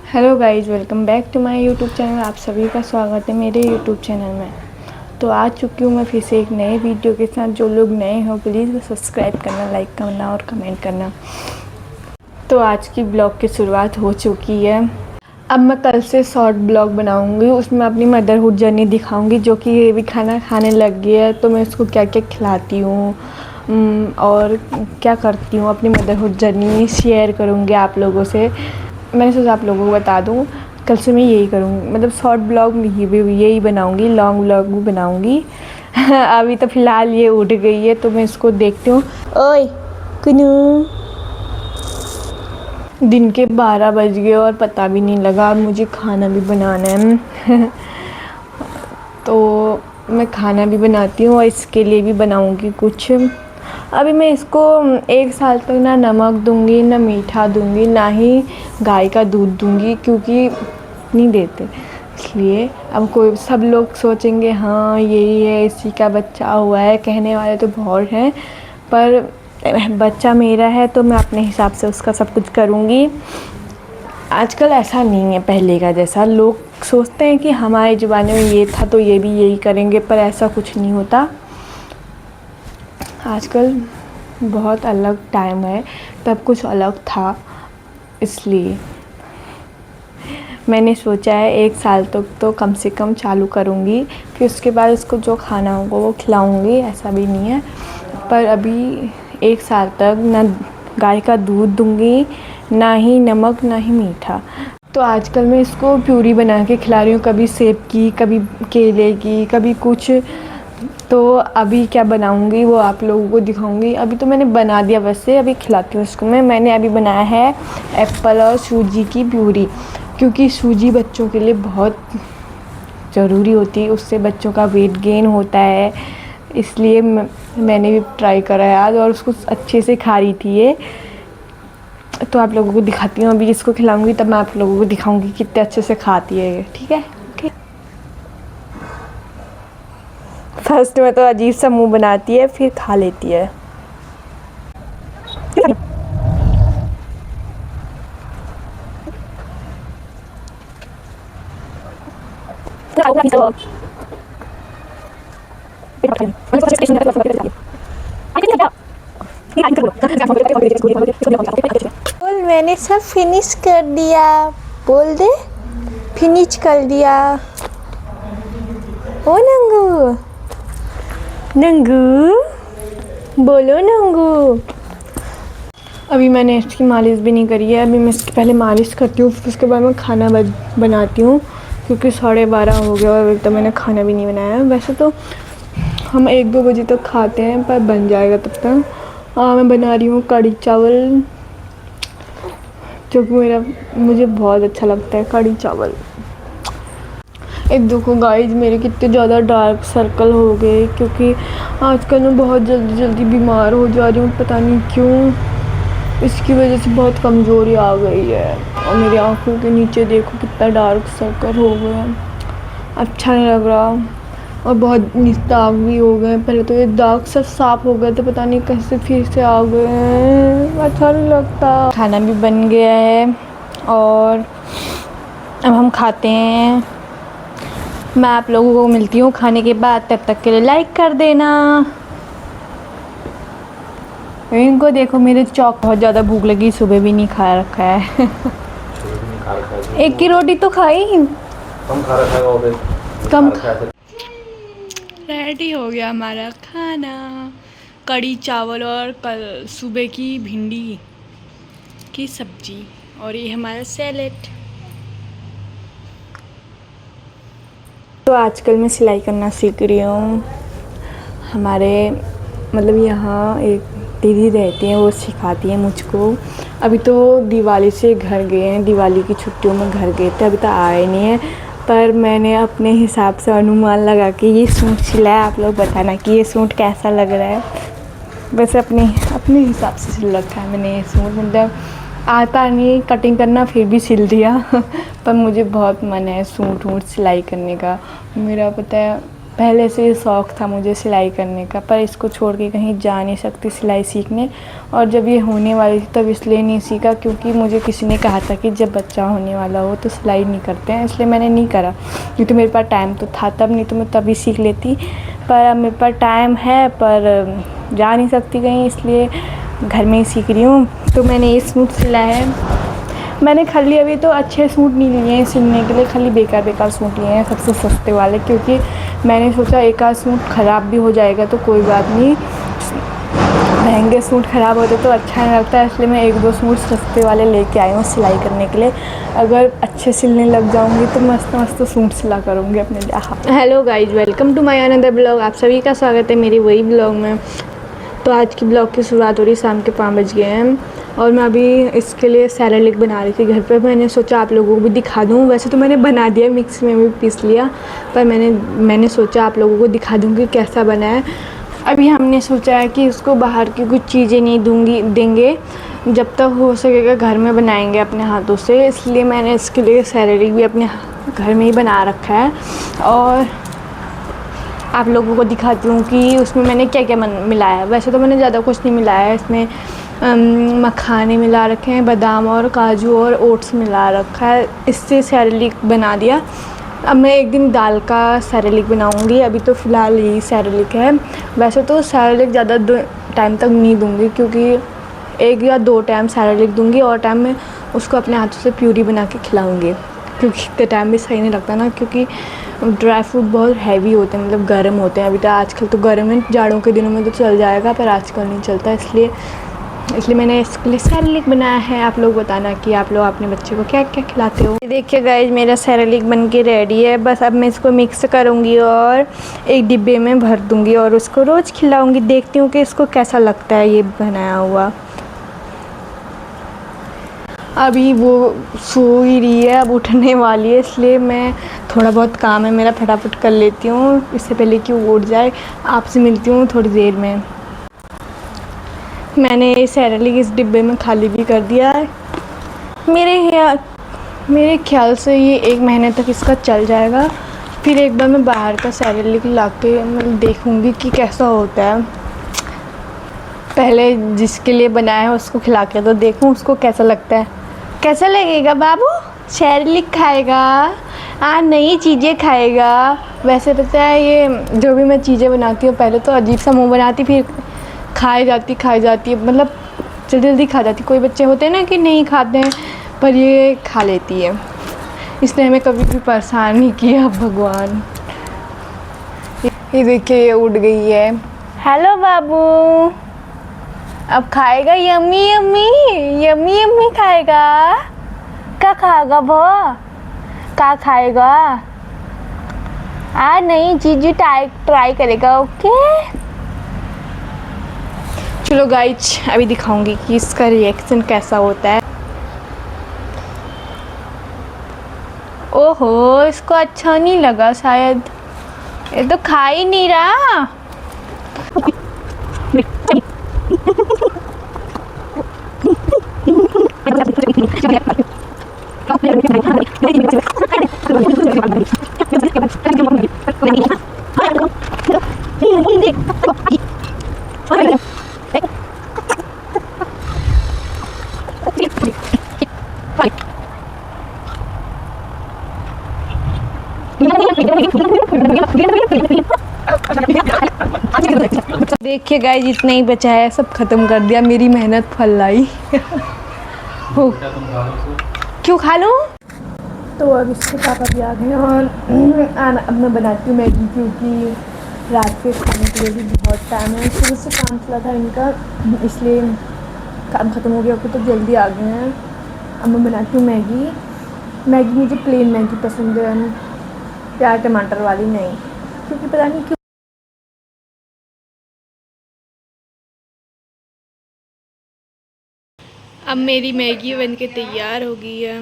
Hello guys, welcome back to my YouTube channel. आप सभी का स्वागत है मेरे यूट्यूब चैनल में। तो आ चुकी हूँ मैं फिर से एक नए वीडियो के साथ। जो लोग नए हो प्लीज़ सब्सक्राइब करना, लाइक करना और कमेंट करना। तो आज की ब्लॉग की शुरुआत हो चुकी है। अब मैं कल से शॉर्ट ब्लॉग बनाऊंगी, उसमें अपनी मदरहुड जर्नी दिखाऊंगी। जो कि ये भी खाना खाने लग गया है, तो मैं उसको क्या क्या खिलाती हूँ और क्या करती हूँ, अपनी मदरहुड जर्नी शेयर करूँगी आप लोगों से। मैंने सोचा आप लोगों को बता दूँ। कल से मैं यही करूँगी, मतलब शॉर्ट ब्लॉग यही बनाऊँगी, लॉन्ग ब्लॉग भी बनाऊँगी। अभी तो फ़िलहाल ये उठ गई है, तो मैं इसको देखती हूँ। ओए कुनू, दिन के 12 बज गए और पता भी नहीं लगा। मुझे खाना भी बनाना है। तो मैं खाना भी बनाती हूँ और इसके लिए भी बनाऊँगी कुछ। अभी मैं इसको 1 साल तक ना नमक दूँगी, ना मीठा दूँगी, ना ही गाय का दूध दूँगी, क्योंकि नहीं देते इसलिए। अब कोई सब लोग सोचेंगे हाँ यही है, इसी का बच्चा हुआ है। कहने वाले तो बहुत हैं, पर बच्चा मेरा है तो मैं अपने हिसाब से उसका सब कुछ करूँगी। आजकल ऐसा नहीं है पहले का जैसा। लोग सोचते हैं कि हमारे ज़माने में ये था तो ये भी यही करेंगे, पर ऐसा कुछ नहीं होता। आजकल बहुत अलग टाइम है, तब कुछ अलग था। इसलिए मैंने सोचा है 1 साल तक तो कम से कम चालू करूँगी, फिर उसके बाद इसको जो खाना होगा वो खिलाऊँगी। ऐसा भी नहीं है, पर अभी 1 साल तक ना गाय का दूध दूँगी, ना ही नमक, ना ही मीठा। तो आजकल मैं इसको प्यूरी बना के खिला रही हूँ, कभी सेब की, कभी केले की, कभी कुछ। तो अभी क्या बनाऊँगी वो आप लोगों को दिखाऊँगी। अभी तो मैंने बना दिया, वैसे अभी खिलाती हूँ इसको। मैंने अभी बनाया है एप्पल और सूजी की प्यूरी, क्योंकि सूजी बच्चों के लिए बहुत ज़रूरी होती है, उससे बच्चों का वेट गेन होता है। इसलिए मैंने भी ट्राई करा है आज और उसको अच्छे से खा रही थी ये। तो आप लोगों को दिखाती हूँ, अभी इसको खिलाऊंगी तब मैं आप लोगों को दिखाऊंगी कितने अच्छे से खाती है ये। ठीक है, ओके। फर्स्ट में तो अजीब सा मुंह बनाती है, फिर खा लेती है। बोल, मैंने सब फिनिश कर दिया। बोल दे, फिनिश कर दिया। ओ नंगू, नंगू बोलो नंगू। अभी मैंने इसकी मालिश भी नहीं करी है। अभी मैं इसकी पहले मालिश करती हूँ, फिर उसके बाद मैं खाना बनाती हूँ, क्योंकि 12:30 हो गया और अभी तक मैंने खाना भी नहीं बनाया। वैसे तो हम 1-2 बजे तक खाते हैं, पर बन जाएगा तब तक। मैं बना रही हूँ कढ़ी चावल, क्योंकि मुझे बहुत अच्छा लगता है कढ़ी चावल। एक देखो गाइस, मेरे कितने ज़्यादा डार्क सर्कल हो गए, क्योंकि आजकल मैं बहुत जल्दी जल्दी बीमार हो जा रही हूँ, पता नहीं क्यों। इसकी वजह से बहुत कमज़ोरी आ गई है और मेरी आँखों के नीचे देखो कितना डार्क सर्कल हो गया। अच्छा नहीं लग रहा और बहुत दाग भी हो गए। पहले तो ये दाग सब साफ़ हो गए थे, पता नहीं कैसे फिर से आ गए हैं। अच्छा नहीं लगता। खाना भी बन गया है और अब हम खाते हैं। मैं आप लोगों को मिलती हूँ खाने के बाद, तब तक के लिए लाइक कर देना। इनको देखो, मेरे चौक बहुत ज़्यादा भूख लगी, सुबह भी नहीं खा रखा है। एक की रोटी तो खाई, कम खा रखा है, कम। रेडी हो गया हमारा खाना, कढ़ी चावल और कल सुबह की भिंडी की सब्जी, और ये हमारा सैलेड। तो आजकल मैं सिलाई करना सीख रही हूँ। हमारे मतलब यहाँ एक दीदी रहती हैं, वो सिखाती हैं मुझको। अभी तो दिवाली से घर गए हैं, दिवाली की छुट्टियों में घर गए थे, अभी तक आए नहीं हैं। पर मैंने अपने हिसाब से अनुमान लगा के ये सूट सिलाया। आप लोग बताना कि ये सूट कैसा लग रहा है। वैसे अपने हिसाब से सिल रखा है मैंने ये सूट, मतलब आता नहीं कटिंग करना, फिर भी सिल दिया। पर मुझे बहुत मन है सूट वूट सिलाई करने का। मेरा पता है पहले से ही शौक़ था मुझे सिलाई करने का, पर इसको छोड़ के कहीं जा नहीं सकती सिलाई सीखने। और जब ये होने वाली थी तब इसलिए नहीं सीखा क्योंकि मुझे किसी ने कहा था कि जब बच्चा होने वाला हो तो सिलाई नहीं करते हैं, इसलिए मैंने नहीं करा। क्योंकि मेरे पास टाइम तो था तब, नहीं तो मैं तभी सीख लेती। पर अब मेरे पास टाइम है पर जा नहीं सकती कहीं, इसलिए घर में ही सीख रही हूँ। तो मैंने ये सूट सिलाया है। मैंने खाली अभी तो अच्छे सूट नहीं लिए हैं सिलने के लिए, खाली बेकार सूट लिए हैं सबसे सस्ते वाले, क्योंकि मैंने सोचा एक आध सूट ख़राब भी हो जाएगा तो कोई बात नहीं, महंगे सूट ख़राब होते तो अच्छा नहीं लगता है, इसलिए मैं एक दो सूट सस्ते वाले लेके आई हूँ सिलाई करने के लिए। अगर अच्छे सिलने लग जाऊँगी तो मस्त मस्त सूट सिला करूँगी अपने लिए। Hello guys, welcome to my another blog. आप सभी का स्वागत है मेरी वही ब्लॉग में। तो आज की ब्लॉग की शुरुआत हो रही, शाम के 5 बज गए हैं और मैं अभी इसके लिए सैरेलिक बना रही थी घर पे। मैंने सोचा आप लोगों को भी दिखा दूँ, वैसे तो मैंने बना दिया, मिक्सी में भी पीस लिया, पर मैंने सोचा आप लोगों को दिखा दूँ कि कैसा बना है। अभी हमने सोचा है कि इसको बाहर की कुछ चीज़ें नहीं देंगे, जब तक हो सकेगा घर में बनाएंगे अपने हाथों से, इसलिए मैंने इसके लिए सैरेलिक भी अपने घर में ही बना रखा है। और आप लोगों को दिखाती हूँ कि उसमें मैंने क्या क्या मिलाया है। वैसे तो मैंने ज़्यादा कुछ नहीं मिलाया है, इसमें मखाने मिला रखे हैं, बादाम और काजू और ओट्स मिला रखा है, इससे सैरेलिक बना दिया। अब मैं एक दिन दाल का सैरेलिक बनाऊंगी, अभी तो फ़िलहाल यही सैरेलिक है। वैसे तो सैरेलिक ज़्यादा टाइम तक नहीं दूंगी, क्योंकि 1 या 2 टाइम सैरेलिक दूंगी और टाइम में उसको अपने हाथों से प्यूरी बना के खिलाऊंगी, क्योंकि इतने टाइम भी सही नहीं लगता ना, क्योंकि ड्राई फ्रूट बहुत हैवी होते हैं, मतलब गर्म होते हैं। अभी तो आजकल तो गर्म है, जाड़ों के दिनों में तो चल जाएगा, पर आजकल नहीं चलता, इसलिए मैंने इसके लिए सैरेलिक बनाया है। आप लोग बताना कि आप लोग अपने बच्चे को क्या क्या खिलाते हो। देखिए गाइज, मेरा सैरेलिक बन के रेडी है। बस अब मैं इसको मिक्स करूँगी और एक डिब्बे में भर दूँगी और उसको रोज़ खिलाऊँगी। देखती हूँ कि इसको कैसा लगता है ये बनाया हुआ। अभी वो सो ही रही है, अब उठने वाली है, इसलिए मैं थोड़ा बहुत काम है मेरा फटाफट कर लेती हूँ इससे पहले कि वो उठ जाए। आपसे मिलती हूँ थोड़ी देर में। मैंने सैरेलिक इस डिब्बे में खाली भी कर दिया है। मेरे ख्याल से ये 1 महीने तक इसका चल जाएगा। फिर एक बार मैं बाहर का सैरेलिक ला के मतलब देखूँगी कि कैसा होता है। पहले जिसके लिए बनाया है उसको खिला के तो देखूँ उसको कैसा लगता है। कैसा लगेगा बाबू? सैरेलिक खाएगा, नई चीज़ें खाएगा। वैसे पता है, ये जो भी मैं चीज़ें बनाती हूँ पहले तो अजीब सा मुँह बनाती, फिर खाई जाती है, मतलब जल्दी खा जाती। कोई बच्चे होते हैं ना कि नहीं खाते हैं, पर ये खा लेती है। इसने हमें कभी भी परेशान नहीं किया, भगवान। ये देखिए, ये उठ गई है। हेलो बाबू, अब खाएगा। यम्मी यम्मी यम्मी यम्मी खाएगा। क्या खाएगा वो? क्या खाएगा? नई चीज़ ट्राई करेगा। ओके, चलो गाइज, अभी दिखाऊंगी कि इसका रिएक्शन कैसा होता है। ओहो, इसको अच्छा नहीं लगा शायद, ये तो खा ही नहीं रहा। देखिए गाइस, इतना ही बचा है, सब खत्म कर दिया, मेरी मेहनत फल लाई। क्यों खा लूँ? तो अब इसके पापा भी आ गए और अब मैं बनाती हूँ मैगी, क्योंकि रात के खाने के लिए भी बहुत टाइम है। सुबह से काम चला था इनका, इसलिए काम ख़त्म हो गया, तो जल्दी आ गए हैं। अब मैं बनाती हूँ मैगी मुझे प्लेन मैगी पसंद है, प्याज टमाटर वाली नहीं, क्योंकि पता नहीं क्यों। अब मेरी मैगी बनके तैयार हो गई है।